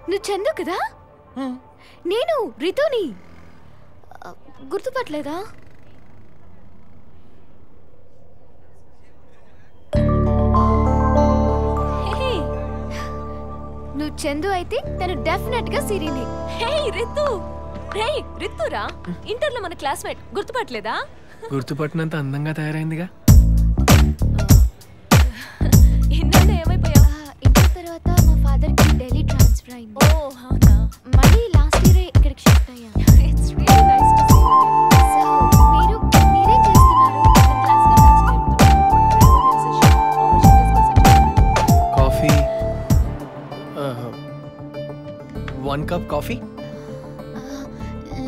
నువ్వు చందు కదా? నేను రితుని. గుర్తుపట్టలేదా? నువ్వు చందు అయితే తను డెఫినెట్ గా సిరిని. హే రితు, రే రితురా, ఇంటర్లో మన క్లాస్మేట్. గుర్తుపట్టలేదా? గుర్తుపట్టినంత అందంగా తయారైందిగా. ఇన్నాళ్ళు ఏమైపోయా? ఇంటర్ తర్వాత మా ఫాదర్ కి ఢిల్లీ ట్రాన్స్ఫర్ అయింది. ఓ అవునా? మళ్ళీ లాస్ట్ ఇయర్ ఇక్కడికి షిఫ్ట్ అయ్యాం. It's really nice to see you. So మీరేం చేస్తున్నారు? Coffee, 1 cup coffee.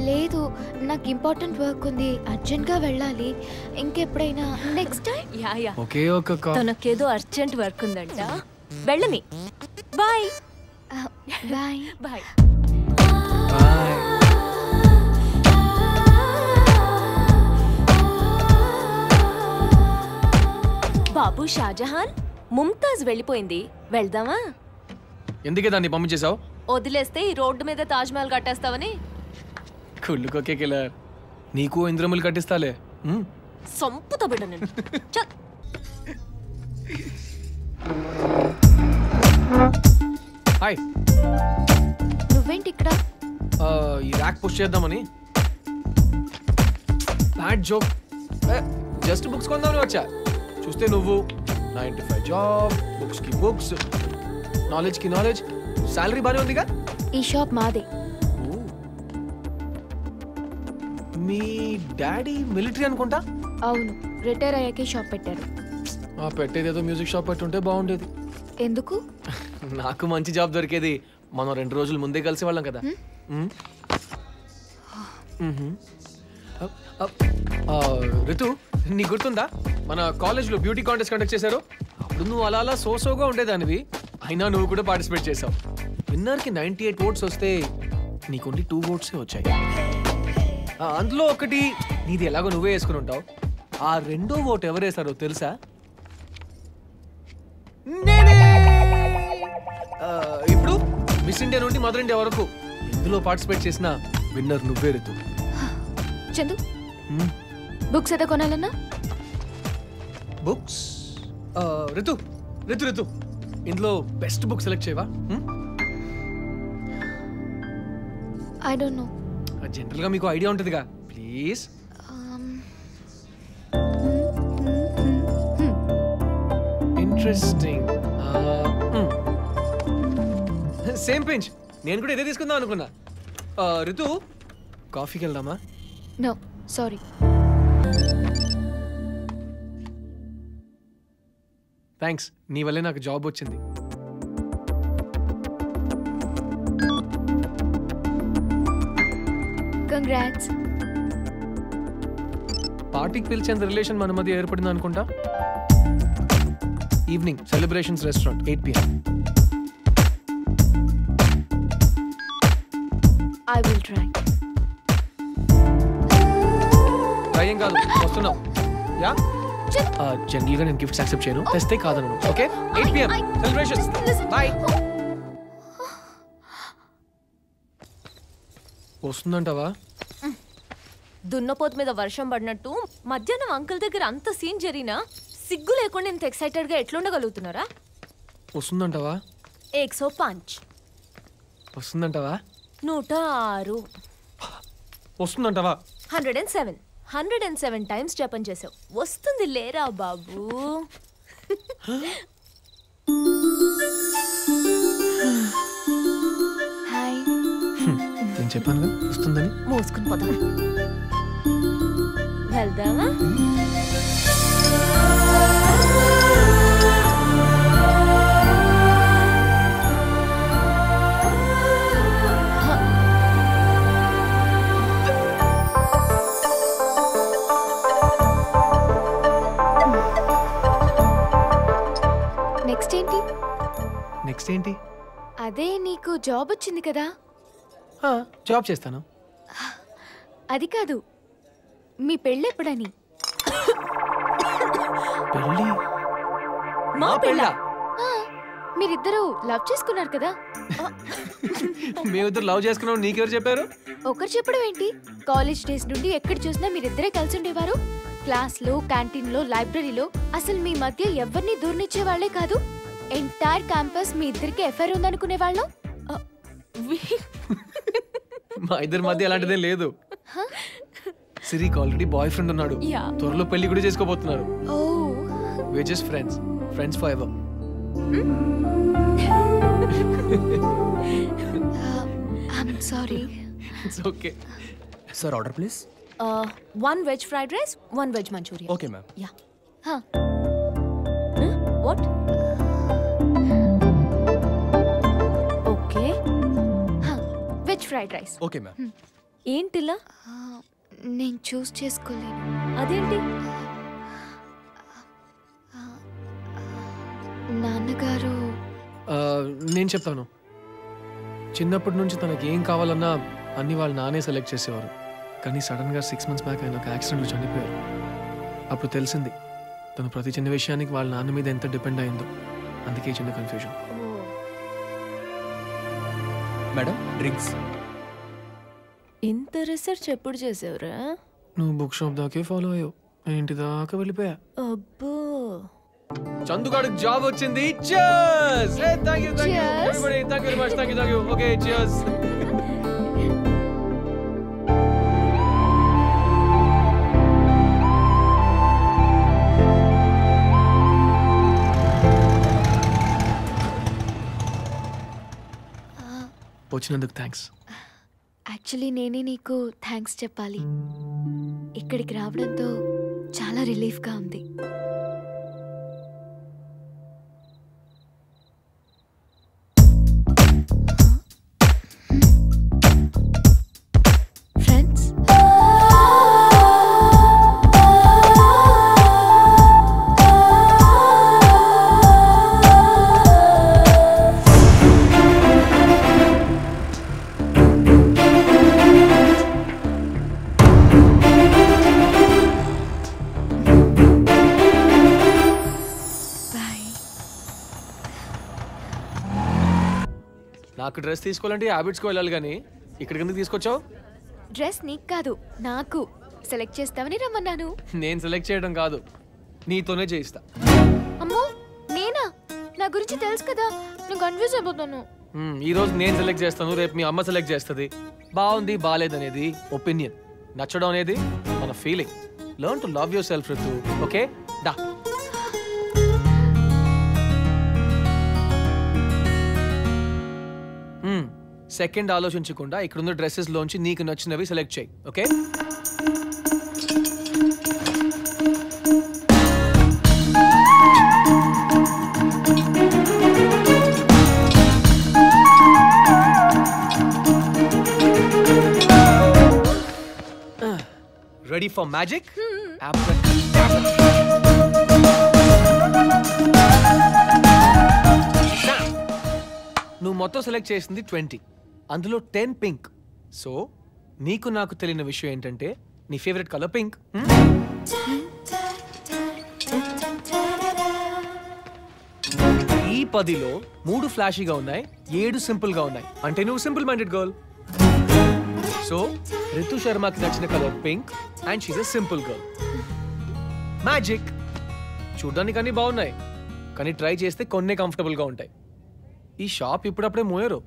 లేదు, నాకు ఇంపార్టెంట్ వర్క్ ఉంది, అర్జెంట్ గా వెళ్ళాలి. ఇంకెప్పుడైనా నెక్స్ట్ టైం. యా ఒకే ఒక కాఫీ. తనకేదో అర్జెంట్ వర్క్ ఉందంట, వెళ్ళని. Bye bye. బాయ్. బాయ్. బాబు షాజహాన్, ముంతాజ్ వెళ్ళిపోయింది, వెళ్దామా? ఎందుకే దాన్ని పంపించేశావు? వదిలేస్తే ఈ రోడ్డు మీద తాజ్ మహల్ కట్టేస్తావని. కుళ్ళుకోకే కిల్లర్, నీకు ఇంద్రములు కట్టిస్తాలే. సంపుత బిడ్డ నేను. చల్. హాయ్. నువ్వేంటి ఇక్కడ? ఈ ర్యాక్ పుష్ చేద్దామని. Bad joke. జస్ట్ బుక్స్ కొందామని వచ్చా. చూస్తే నువ్వు 9 to 5 జాబ్, బుక్స్ కి బుక్స్, నాలెడ్జ్ కి నాలెడ్జ్, సాలరీ బానే ఉందిగా. ఈ షాప్ మాదే. మీ డాడీ మిలిటరీ అనుకుంటా. అవును, రిటైర్ అయ్యాకే షాప్ పెట్టారు. పెట్టేదేదో మ్యూజిక్ షాప్ పెట్టుంటే బాగుండేది. ఎందుకు? నాకు మంచి జాబ్ దొరికేది. మనం 2 రోజులు ముందే కలిసి వాళ్ళం కదా. రితు, నీకు గుర్తుందా మన కాలేజ్లో బ్యూటీ కాంటెస్ట్ కండక్ట్ చేశారు? అప్పుడు నువ్వు అలా సోగా ఉండేదానివి, అయినా నువ్వు కూడా పార్టిసిపేట్ చేసావు. విన్నర్కి 98 votes వస్తే నీకు ఓన్లీ 2 votes వచ్చాయి. అందులో ఒకటి నీది ఎలాగో నువ్వే వేసుకుని ఉంటావు. ఆ రెండో ఓట్ ఎవరు వేశారో తెలుసా? ఇప్పుడు మిస్ ఇండియా నుండి మదర్ ఇండియా వరకు ఇందులో పార్టిసిపేట్ చేసిన విన్నర్ నువ్వే రితు. చందు, బుక్స్ ఏదో కొనాలన్నా? బుక్స్? రితు రితు రితు ఇందులో బెస్ట్ బుక్ సెలెక్ట్ చేయవా? I don't know. జనరల్ గా మీకు ఐడియా ఉంటుందిగా, ప్లీజ్. ఇంట్రెస్టింగ్. సేమ్ పెంచ్, నేను కూడా ఇదే తీసుకుందాం అనుకున్నా. రితు, కాఫీకి వెళ్దామా? No sorry. థ్యాంక్స్, నీ వల్లే నాకు జాబ్ వచ్చింది. కంగ్రాట్స్. పార్టీకి పిలిచేంత రిలేషన్ మన మధ్య ఏర్పడింది అనుకుంటా. Evening celebrations restaurant 8 PM. I will try. Try ఏం కాదు, వస్తున్నాం. యా, జనరల్ గా నేను గిఫ్ట్స్ యాక్సెప్ట్ చేయను, తెస్తే కాదను. Okay, 8 PM celebrations. బాయ్. వస్తుందంటావా? దున్నపోతు మీద వర్షం పడినట్టు మధ్యాహ్నం అంకుల్ దగ్గర అంత సీన్ జరిగినా సిగ్గు లేకుండా ఇంత ఎక్సైటెడ్ గా ఎట్లుండగలుగుతున్నారా? వస్తుందంటావా? 105. వస్తుందంటావా? 106. వస్తుందంటావా? 107 టైమ్స్ జపం చేసావు, వస్తుంది లేరా బాబు. హాయ్. నేను చెప్పానుగా వస్తుందని. మోసుకుని పోదాం, వెళ్దామా? నెక్స్ట్ ఏంటి? నెక్స్ట్ ఏంటి? అదే, నీకు జాబ్ వచ్చింది కదా. జాబ్ చేస్తాను. అది కాదు, మీ పెళ్ళెప్పుడని? పెళ్ళి? మా పెళ్ళ? మీరిద్దరూ లవ్ చేసుకున్నారు కదా. మేమిద్దరు లవ్ చేసుకున్నాం నీకెవరు చెప్పారు? ఒకరు చెప్పడం ఏంటి? కాలేజ్ డేస్ నుండి ఎక్కడ చూసినా మీరిద్దరే కలిసి ఉండేవారు. క్లాస్లో, క్యాంటీన్లో, లైబ్రరీలో అసలు మీ మధ్య ఎవరిని దూరనిచ్చే వాళ్లే కాదు. ఎంటైర్ క్యాంపస్ మీ ఇద్దరికి ఎఫ్ఐఆర్ ఉందనుకునే వాళ్ళం. మా ఇద్దరి మధ్య అలాంటిదేం లేదు. సిరికి ఆల్రెడీ బాయ్ ఫ్రెండ్ ఉన్నాడు. త్వరలో పెళ్లి కూడా చేసుకోబోతున్నారు. We're just friends forever. I'm sorry. It's okay. Sir, order please. 1 veg fried rice, 1 veg manchurian. Okay, ma'am. Yeah. Huh? What? Okay. Veg fried rice. Okay, ma'am. ఏంటిలా? నేను చూస్ చేసుకోలేను. అదేంటి? నాన్నగారు నేను చెప్తాను. చిన్నప్పటి నుంచి తనకి ఏం కావాలన్నా అన్ని వాళ్ళ నానే సెలెక్ట్ చేసేవారు. కానీ సడన్గా 6 months బ్యాక్ ఆయన ఒక యాక్సిడెంట్లో చనిపోయారు. అప్పుడు తెలిసింది తను ప్రతి చిన్న విషయానికి వాళ్ళ నాన్న మీద ఎంత డిపెండ్ అయిందో. అందుకే చిన్న కన్ఫ్యూజన్. Madam drinks. ఇంత రీసెర్చ్ ఎప్పుడు చేసావురా? నువ్వు బుక్ షాప్ దాకే ఫాలో అయ్యావు, ఇంటి దాకా వెళ్ళిపోయా. అబ్బో, చందుగాడికి జాబ్ వచ్చింది. cheers. Hey, thank you everybody. Thank you very much. Thank you. Okay, cheers. వచ్చినందుకు థ్యాంక్స్. యాక్చువల్లీ నేనే నీకు థ్యాంక్స్ చెప్పాలి. ఇక్కడికి రావడంతో చాలా రిలీఫ్గా ఉంది. ఫ్రెండ్స్, నాకు డ్రెస్ తీసుకోవాలంటే హ్యాబిట్స్కి వెళ్ళాలి, కానీ ఇక్కడికి ఎందుకు తీసుకొచ్చావు? డ్రెస్ నీకు కాదు నాకు సెలెక్ట్ చేస్తావని రమ్మన్నాను. నేను సెలెక్ట్ చేయడం కాదు, నీతోనే చేయిస్తా. అమ్మో, నేనా? నా గురించి తెలుసు కదా, నేను కన్ఫ్యూజ్ అయిపోతాను. ఈ రోజు నేను సెలెక్ట్ చేస్తాను, రేపు మీ అమ్మ సెలెక్ట్ చేస్తుంది. బాగుంది బాగాలేదనేది ఒపీనియన్, నచ్చడం అనేది మన feeling. Learn to love your self Ritu. Okay డా. సెకండ్ ఆలోచించకుండా ఇక్కడున్న డ్రెస్సెస్ లోంచి నీకు నచ్చినవి సెలెక్ట్ చేయి. ఓకే? Ready for magic? నువ్వు మొత్తం సెలెక్ట్ చేసింది 20, అందులో 10 పింక్. సో నీకు నాకు తెలియని విషయం ఏంటంటే నీ ఫేవరెట్ కలర్ పింక్. ఈ 10లో 3 ఫ్లాషీగా ఉన్నాయి, 7 సింపుల్ గా ఉన్నాయి. అంటే నువ్వు simple minded girl. So Ritu శర్మకి నచ్చిన colour pink and she's a simple girl. Magic. చూడ్డానికి అన్ని బాగున్నాయి, కానీ ట్రై చేస్తే కొన్నే కంఫర్టబుల్ గా ఉంటాయి. ఈ షాప్ ఇప్పుడప్పుడే మోయరు.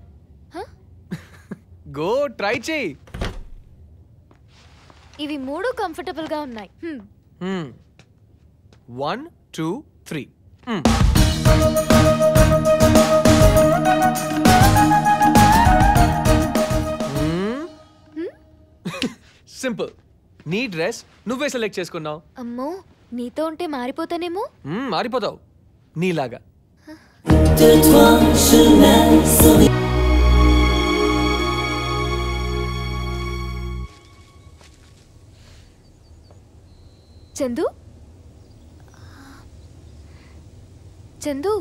గో ట్రై చేయి. ఇవి 3 కంఫర్టబుల్ గా ఉన్నాయి. 1 2 3. సింపుల్. నీ డ్రెస్ నువ్వే సెలెక్ట్ చేసుకున్నావు. అమ్మో, నీతో ఉంటే మారిపోతానేమో. మారిపోతావు నీలాగా. చందు, చందు,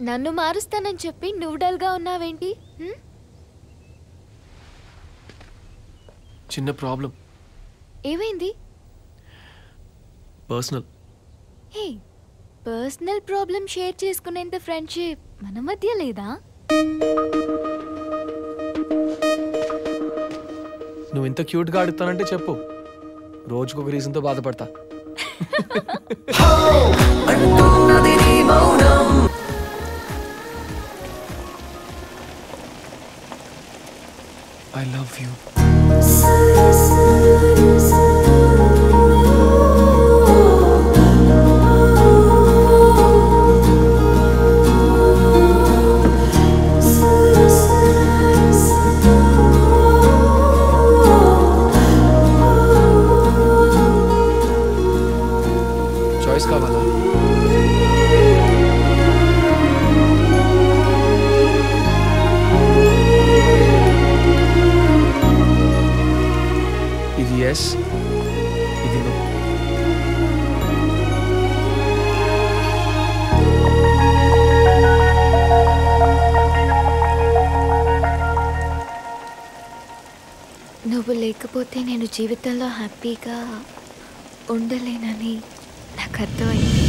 నన్ను మారుస్తానని చెప్పి నువ్వు డల్గా ఉన్నావేంటి? చిన్న ప్రాబ్లం. ఏమైంది? పర్సనల్. హే, పర్సనల్ ప్రాబ్లం షేర్ చేసుకునేంత ఫ్రెండ్షిప్ మన మధ్య లేదా? నువ్వు ఇంత క్యూట్ గా అడుగుతానంటే చెప్పు, రోజుకొక రీజన్తో బాధపడతా. I love you. చాయిస్ కావాలా? ఇది ఎస్, ఇది నో. నువ్వు లేకపోతే నేను జీవితంలో హ్యాపీగా ఉండలేనని నాకు అర్థమైంది.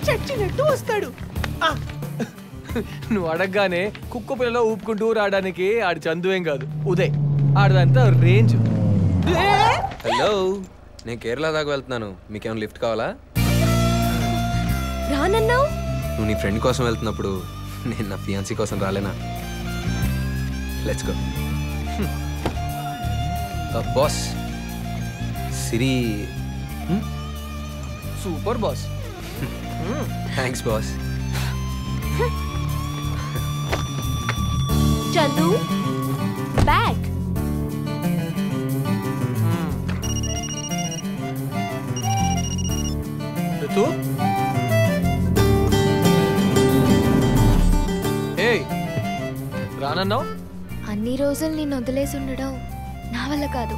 చచ్చినట్టు వస్తాడు. నువ్వు అడగగానే కుక్క పిల్లలో ఊపుకుంటూ రావడానికి ఆడి చందు ఏం కాదు, ఉదయ్. ఆడదంతా రేంజ్. హలో, నేను కేరళ దాకా వెళ్తున్నాను. మీకేమైనా లిఫ్ట్ కావాలా? రానన్నావు. నువ్వు నీ ఫ్రెండ్ కోసం వెళ్తున్నప్పుడు నేను నా ఫియాన్సీ కోసం రాలేనా? Let's go. Boss, Siri. Super boss. Thanks boss. Chandu, bag. Ritu, ఏయ్ రానన్నావు. అన్ని రోజులు నేను వదిలేసి ఉండడం నా వల్ల కాదు.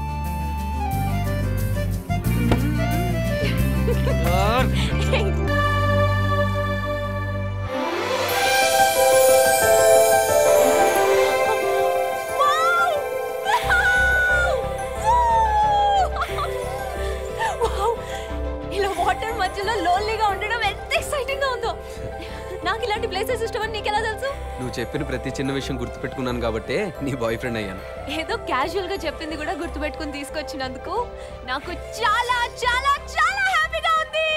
ఇలా వాటర్ మధ్యలో లోన్లీగా ఉండడం ఎంత ఎక్సైటింగ్ గా ఉందో. నాకు ఇలాంటి ప్లేసెస్ ఇష్టమని నీకెలా తెలుసు? నువ్వు చెప్పిన ప్రతి చిన్న విషయం గుర్తుపెట్టుకున్నాను కాబట్టి నీ బాయ్ ఫ్రెండ్ అయ్యాను. ఏదో క్యాజువల్ గా చెప్పింది కూడా గుర్తుపెట్టుకుని తీసుకొచ్చినందుకు నాకు చాలా చాలా చాలా హ్యాపీగా ఉంది.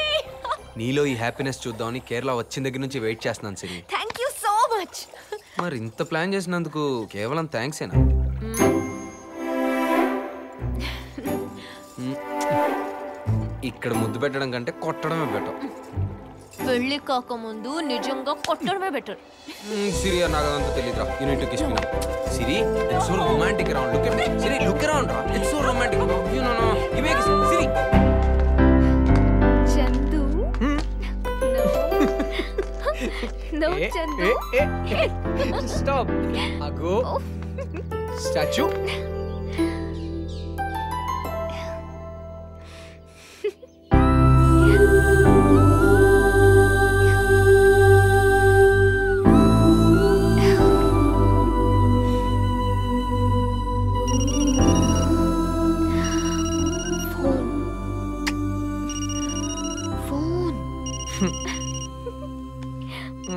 నీలో ఈ హ్యాపీనెస్ చూద్దామని కేరళ వచ్చిన దగ్గర నుంచి వెయిట్ చేస్తున్నాను Siri. Thank you so much. మరి ఇంత ప్లాన్ చేసినందుకు కేవలం థ్యాంక్సేనా? ఇక్కడ ముద్దు పెట్టడం కంటే కొట్టడమే బెటర్. పెళ్లి కాకముందు నిజంగా కొట్టడమే బెటర్. సిరి, నాకు అదంతా తెలియదురా. You need to kiss me now. Siri, it's so romantic around. Look at me. Siri, look around రా. It's so romantic. You know no. Give me kiss. Siri. Chandu, no Chandu. Stop. అగో స్టాచ్యూ.